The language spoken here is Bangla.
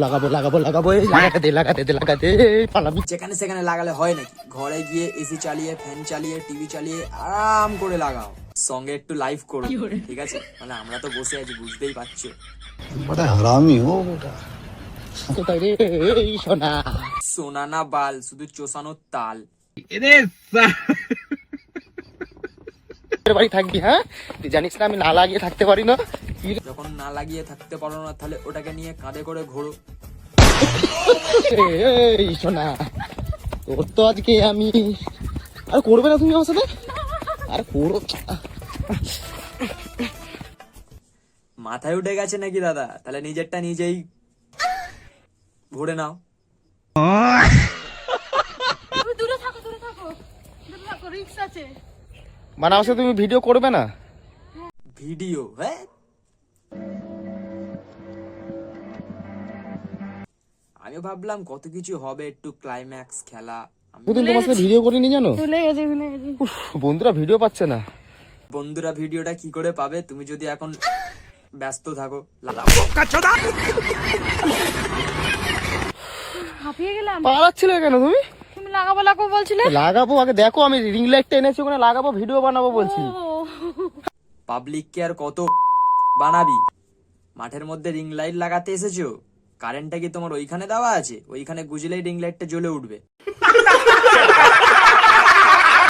লাগাবো লাগাবো লাগাবো, এই লাগাতে দে পালাবি। যেখানে সেখানে লাগালে হয় নাকি? ঘরে গিয়ে এসি চালিয়ে, ফ্যান চালিয়ে, টিভি চালিয়ে আরাম করে লাগাও, সঙ্গে একটু লাইভ করো, ঠিক আছে? মানে আমরা তো বসে আছি, বুঝতেই পারছো। बड़ा हरामी हो बेटा। কোথায় রে এই সোনা? সোনা না বাল, শুধু চোষানোর তাল। বাড়ি থাকবি? হ্যাঁ, তুই জানিস না আমি না লাগিয়ে থাকতে পারি না। যখন না লাগিয়ে থাকতে পারো না, তাহলে ওটাকে নিয়ে কাঁধে করে ঘোরো। এই সোনা, তোর তো আজকে আমি আর করবে না তুমি আমার সাথে? আর করো মাথায় উঠে গেছে নাকি দাদা? তাহলে নিজেরটা নিজেই ঘুরে নাও। দূরে থাকো রিস্ক আছে। মানে আমার সাথে তুমি ভিডিও করবে না? ভিডিও? হ্যাঁ, আমি ভাবলাম কত কিছু হবে, একটু ক্লাইম্যাক্স খেলা। দুদিন তোমার সাথে ভিডিও করিনি জানো? ভুলে গেছি। উফ, বন্ধুরা ভিডিও পাচ্ছে না। বন্ধুরা ভিডিওটা কি করে পাবে তুমি যদি এখন ব্যস্ত থাকো? হাঁপিয়ে গেলাম। পালাচ্ছিলে কেন তুমি? তুমি লাগাবো বলছিলে। লাগাবো, আগে দেখো আমি রিং লাইটটা এনেছি, ওখানে লাগাবো, ভিডিও বানাবো বলছি। পাবলিককে আর কত বানাবি? মাঠের মধ্যে রিং লাইট লাগাতে এসেছো? কারেন্টটা কি তোমার ওইখানে দেওয়া আছে? ওইখানে গুজলেই রিং লাইটটা জ্বলে উঠবে।